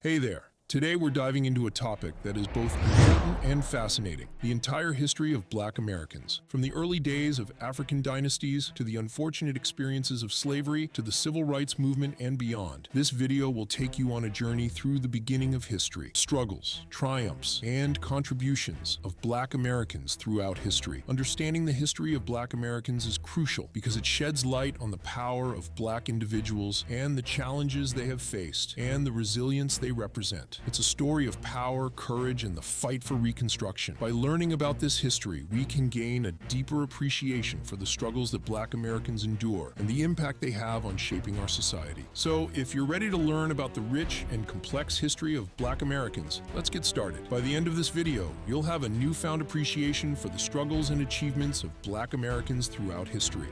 Hey there. Today we're diving into a topic that is both important and fascinating, the entire history of Black Americans. From the early days of African dynasties to the unfortunate experiences of slavery to the civil rights movement and beyond, this video will take you on a journey through the beginning of history, struggles, triumphs, and contributions of Black Americans throughout history. Understanding the history of Black Americans is crucial because it sheds light on the power of Black individuals and the challenges they have faced and the resilience they represent. It's a story of power, courage, and the fight for reconstruction. By learning about this history, we can gain a deeper appreciation for the struggles that Black Americans endure and the impact they have on shaping our society. So, if you're ready to learn about the rich and complex history of Black Americans, let's get started. By the end of this video, you'll have a newfound appreciation for the struggles and achievements of Black Americans throughout history.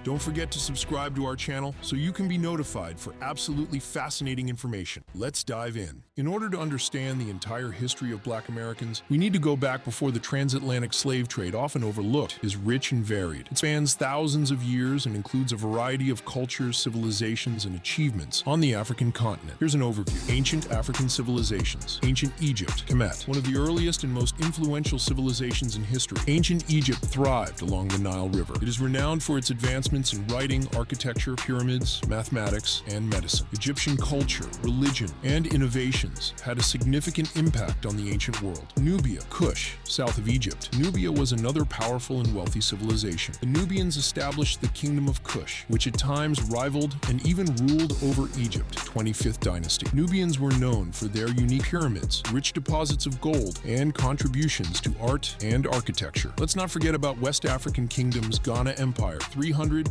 Don't forget to subscribe to our channel so you can be notified for absolutely fascinating information. Let's dive in. In order to understand the entire history of Black Americans, we need to go back before the transatlantic slave trade, often overlooked, is rich and varied. It spans thousands of years and includes a variety of cultures, civilizations, and achievements on the African continent. Here's an overview. Ancient African civilizations. Ancient Egypt, Kemet, one of the earliest and most influential civilizations in history. Ancient Egypt thrived along the Nile River. It is renowned for its advancements in writing, architecture, pyramids, mathematics, and medicine. Egyptian culture, religion, and innovations had a significant impact on the ancient world. Nubia, Kush, south of Egypt. Nubia was another powerful and wealthy civilization. The Nubians established the Kingdom of Kush, which at times rivaled and even ruled over Egypt, 25th dynasty. Nubians were known for their unique pyramids, rich deposits of gold, and contributions to art and architecture. Let's not forget about West African kingdoms, Ghana Empire,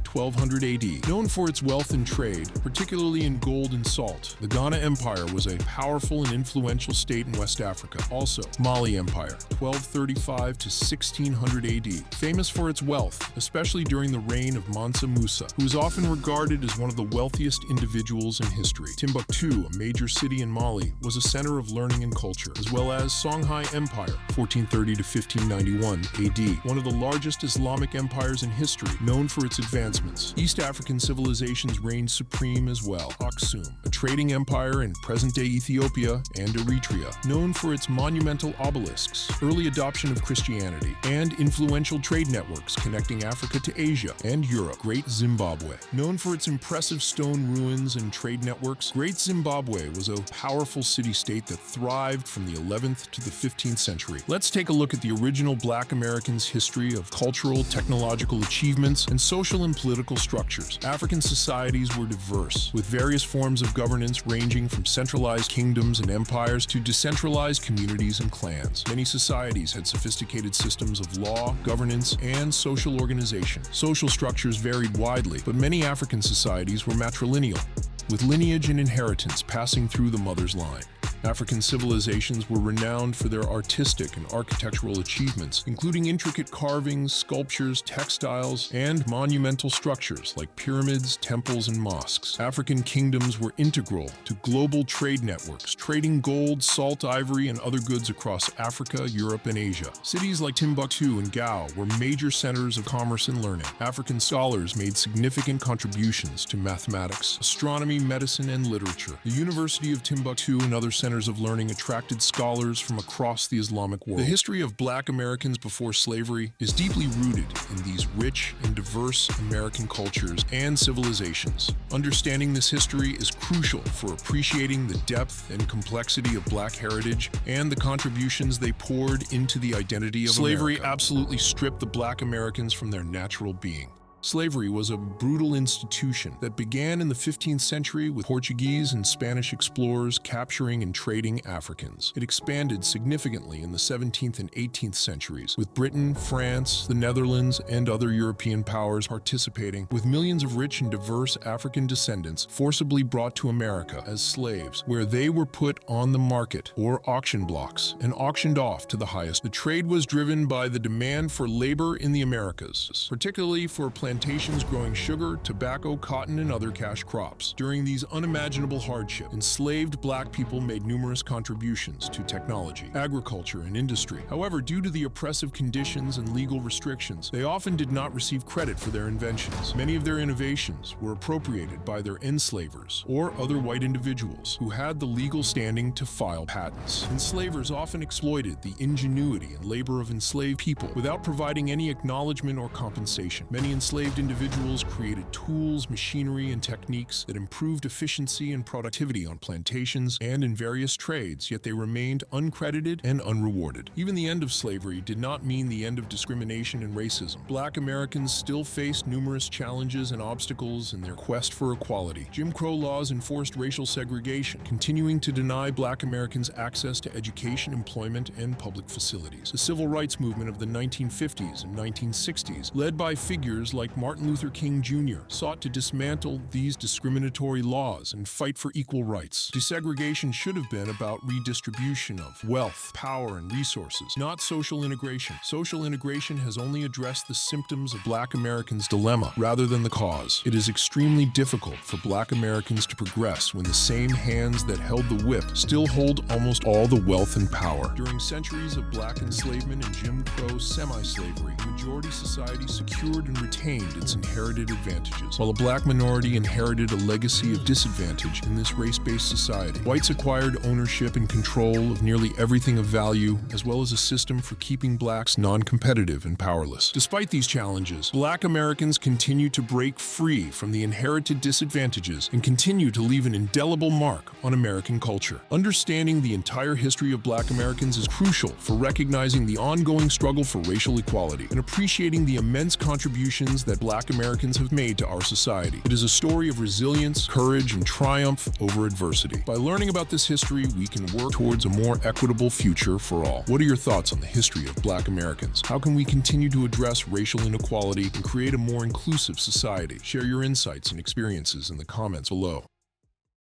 1200 AD. Known for its wealth and trade, particularly in gold and salt, the Ghana Empire was a powerful and influential state in West Africa. Also, Mali Empire, 1235 to 1600 AD, famous for its wealth, especially during the reign of Mansa Musa, who is often regarded as one of the wealthiest individuals in history. Timbuktu, a major city in Mali, was a center of learning and culture, as well as Songhai Empire, 1430 to 1591 AD, one of the largest Islamic empires in history, known for its advancements. East African civilizations reigned supreme as well. Aksum, a trading empire in present-day Ethiopia and Eritrea, known for its monumental obelisks, early adoption of Christianity, and influential trade networks connecting Africa to Asia and Europe. Great Zimbabwe, known for its impressive stone ruins and trade networks, Great Zimbabwe was a powerful city-state that thrived from the 11th to the 15th century. Let's take a look at the original Black Americans' history of cultural, technological achievements, and social and political structures. African societies were diverse, with various forms of governance ranging from centralized kingdoms and empires to decentralized communities and clans. Many societies had sophisticated systems of law, governance, and social organization. Social structures varied widely, but many African societies were matrilineal, with lineage and inheritance passing through the mother's line. African civilizations were renowned for their artistic and architectural achievements, including intricate carvings, sculptures, textiles, and monumental structures like pyramids, temples, and mosques. African kingdoms were integral to global trade networks, trading gold, salt, ivory, and other goods across Africa, Europe, and Asia. Cities like Timbuktu and Gao were major centers of commerce and learning. African scholars made significant contributions to mathematics, astronomy, medicine, and literature. The University of Timbuktu and other centers of learning attracted scholars from across the Islamic world. The history of Black Americans before slavery is deeply rooted in these rich and diverse American cultures and civilizations. Understanding this history is crucial for appreciating the depth and complexity of Black heritage and the contributions they poured into the identity of Slavery America. Absolutely stripped the Black Americans from their natural being. Slavery was a brutal institution that began in the 15th century with Portuguese and Spanish explorers capturing and trading Africans. It expanded significantly in the 17th and 18th centuries, with Britain, France, the Netherlands, and other European powers participating, with millions of rich and diverse African descendants forcibly brought to America as slaves, where they were put on the market or auction blocks and auctioned off to the highest. The trade was driven by the demand for labor in the Americas, particularly for plantations plantations growing sugar, tobacco, cotton, and other cash crops. During these unimaginable hardships, enslaved black people made numerous contributions to technology, agriculture, and industry. However, due to the oppressive conditions and legal restrictions, they often did not receive credit for their inventions. Many of their innovations were appropriated by their enslavers or other white individuals who had the legal standing to file patents. Enslavers often exploited the ingenuity and labor of enslaved people without providing any acknowledgement or compensation. Many enslaved individuals created tools, machinery, and techniques that improved efficiency and productivity on plantations and in various trades, yet they remained uncredited and unrewarded. Even the end of slavery did not mean the end of discrimination and racism. Black Americans still faced numerous challenges and obstacles in their quest for equality. Jim Crow laws enforced racial segregation, continuing to deny Black Americans access to education, employment, and public facilities. The civil rights movement of the 1950s and 1960s, led by figures like Martin Luther King Jr., sought to dismantle these discriminatory laws and fight for equal rights. Desegregation should have been about redistribution of wealth, power, and resources, not social integration. Social integration has only addressed the symptoms of Black Americans' dilemma rather than the cause. It is extremely difficult for Black Americans to progress when the same hands that held the whip still hold almost all the wealth and power. During centuries of Black enslavement and Jim Crow semi-slavery, majority society secured and retained its inherited advantages, while the Black minority inherited a legacy of disadvantage in this race-based society. Whites acquired ownership and control of nearly everything of value, as well as a system for keeping Blacks non-competitive and powerless. Despite these challenges, Black Americans continue to break free from the inherited disadvantages and continue to leave an indelible mark on American culture. Understanding the entire history of Black Americans is crucial for recognizing the ongoing struggle for racial equality and appreciating the immense contributions that Black Americans have made to our society. It is a story of resilience, courage, and triumph over adversity. By learning about this history, we can work towards a more equitable future for all. What are your thoughts on the history of Black Americans? How can we continue to address racial inequality and create a more inclusive society? Share your insights and experiences in the comments below.